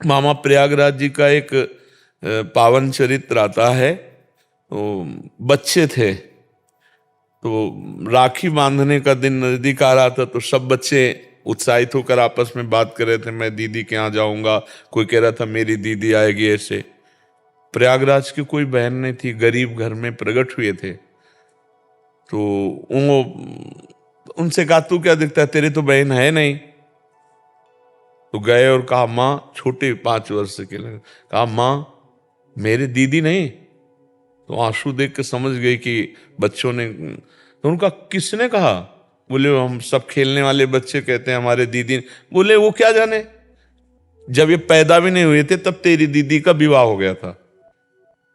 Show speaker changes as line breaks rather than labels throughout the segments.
मामा प्रयागराज जी का एक पावन चरित्र आता है। तो बच्चे थे, तो राखी बांधने का दिन नजदीक आ रहा था, तो सब बच्चे उत्साहित होकर आपस में बात कर रहे थे, मैं दीदी के यहाँ जाऊंगा, कोई कह रहा था मेरी दीदी आएगी। ऐसे प्रयागराज की कोई बहन नहीं थी, गरीब घर में प्रकट हुए थे। तो वो उनसे कहा तू क्या दिखता है, तेरी तो बहन है नहीं। तो गए और कहा माँ, छोटे 5 वर्ष के लगे, कहा माँ मेरी दीदी नहीं। तो आंसू देख के समझ गई कि बच्चों ने। तो उनका किसने कहा? बोले हम सब खेलने वाले बच्चे कहते हैं हमारे दीदी। बोले वो क्या जाने, जब ये पैदा भी नहीं हुए थे तब तेरी दीदी का विवाह हो गया था।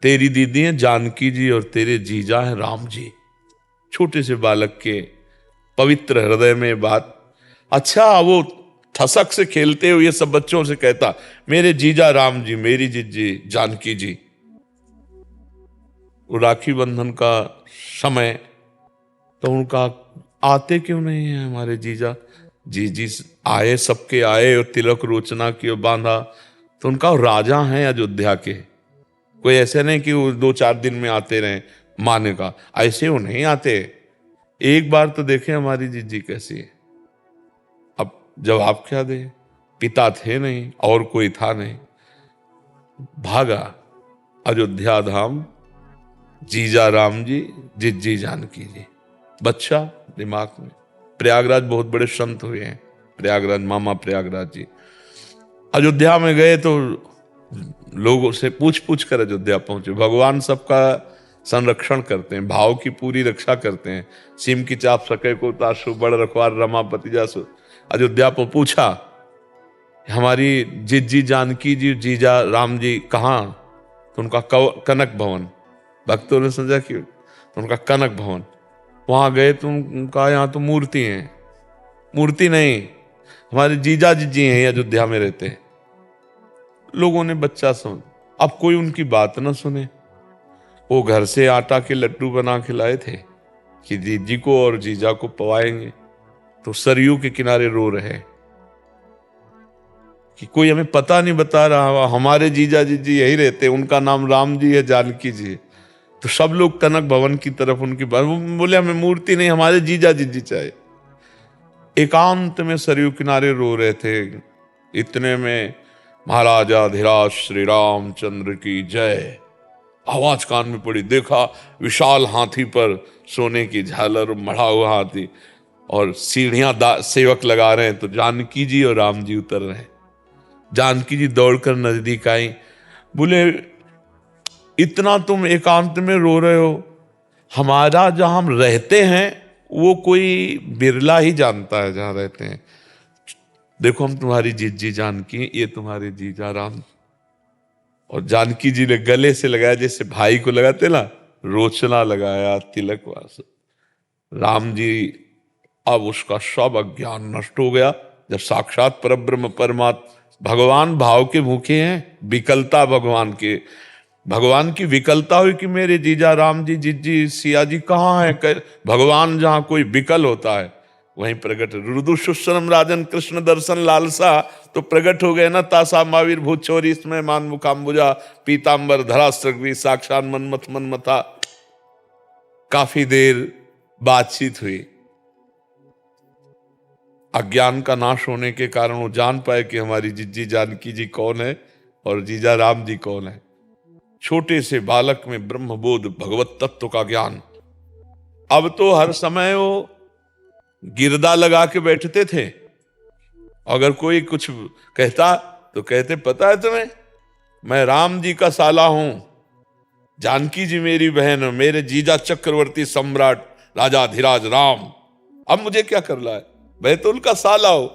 तेरी दीदी है जानकी जी और तेरे जीजा है राम जी। छोटे से बालक के पवित्र हृदय में बात। अच्छा, वो ठसक से खेलते हुए सब बच्चों से कहता मेरे जीजा राम जी, मेरी जीजी जानकी जी। वो राखी बंधन का समय, तो उनका आते क्यों नहीं है हमारे जीजा? जीजी आए, सबके आए और तिलक रोचना की और बांधा। तो उनका राजा हैं अयोध्या के, कोई ऐसे नहीं कि वो 2-4 दिन में आते रहे। माने का ऐसे वो नहीं आते। एक बार तो देखे हमारी जीजी कैसी है। अब जवाब क्या दे, पिता थे नहीं और कोई था नहीं। भागा अयोध्या धाम, जीजा राम जी, जिज्जी जानकी जी। बच्चा दिमाग में। प्रयागराज बहुत बड़े संत हुए हैं, प्रयागराज मामा प्रयागराज जी। अयोध्या में गए तो लोगों से पूछ पूछ कर अयोध्या पहुंचे। भगवान सबका संरक्षण करते हैं, भाव की पूरी रक्षा करते हैं। सिम की चाप सके को तासु, बड़ रखवार रमापति जासु। अयोध्या पर पूछा हमारी जिज्जी जानकी जी, जीजा राम जी कहाँ? तो उनका कनक भवन। भक्तों ने समझा कि उनका कनक भवन। वहां गए तो उनका यहाँ तो मूर्ति है। मूर्ति नहीं, हमारे जीजा जिज्जी हैं, अयोध्या में रहते हैं। लोगों ने बच्चा सुन, अब कोई उनकी बात ना सुने। वो घर से आटा के लड्डू बना के लाए थे कि जीजी को और जीजा को पवाएंगे। तो सरयू के किनारे रो रहे कि कोई हमें पता नहीं बता रहा, हमारे जीजा जीजी यही रहते, उनका नाम राम जी है, जानकी जी है। तो सब लोग कनक भवन की तरफ उनकी बात। बोले हमें मूर्ति नहीं, हमारे जीजा जीजी चाहिए। एकांत में सरयू किनारे रो रहे थे। इतने में महाराजा धीराज श्री रामचंद्र की जय आवाज कान में पड़ी। देखा विशाल हाथी पर सोने की झालर, मढ़ा हुआ हाथी, और सीढ़ियां सेवक लगा रहे हैं। तो जानकी जी और राम जी उतर रहे हैं। जानकी जी दौड़कर नजदीक आई। बोले इतना तुम एकांत में रो रहे हो, हमारा जहां हम रहते हैं वो कोई बिरला ही जानता है जहां रहते हैं। देखो हम तुम्हारी जीजी जानकी, ये तुम्हारे जीजा राम। और जानकी जी ने गले से लगाया जैसे भाई को लगाते ना, रोचना लगाया, तिलक वास। राम जी, अब उसका सब अज्ञान नष्ट हो गया। जब साक्षात परब्रह्म परमात्मा भगवान भाव के भूखे हैं, विकलता भगवान के, भगवान की विकलता हुई कि मेरे जीजा राम जी, जिज्जी सिया जी कहाँ है? भगवान जहां कोई विकल होता है वहीं प्रकट। रुदु सुश्रम राजन कृष्ण दर्शन लालसा, तो प्रकट हो गए ना। तासा महावीर भूत चोरी इसमें मान मुकाम्बुजा, पीताम्बर धरा सृग्वी, साक्षात मनमथ मनमथा। काफी देर बातचीत हुई। अज्ञान का नाश होने के कारण वो जान पाए कि हमारी जिज्जी जानकी जी कौन है और जीजा राम जी कौन है। छोटे से बालक में ब्रह्मबोध, भगवत तत्व का ज्ञान। अब तो हर समय वो गिरदा लगा के बैठते थे। अगर कोई कुछ कहता तो कहते पता है तुम्हें, मैं राम जी का साला हूं, जानकी जी मेरी बहन, मेरे जीजा चक्रवर्ती सम्राट राजा धीराज राम। अब मुझे क्या कर रहा है, मैं तो उनका साला हूं।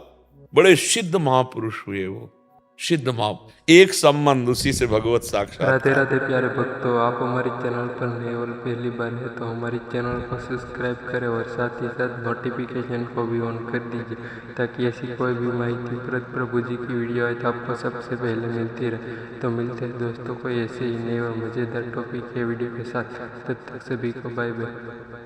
बड़े सिद्ध महापुरुष हुए वो, सिद्ध महा। एक संबंध उसी से भगवत साक्षात।
राधे राधे प्यारे भक्तों, आप हमारे चैनल पर नए और पहली बार है तो हमारे चैनल को सब्सक्राइब करें और साथ ही साथ नोटिफिकेशन को भी ऑन कर दीजिए, ताकि ऐसी कोई भी माहिती प्रभु जी की वीडियो आए तो आपको सबसे पहले मिलती रहे। तो मिलते हैं दोस्तों को ऐसे ही नए और मज़ेदार टॉपिक के वीडियो के साथ। तब तक सभी को बाय बाय।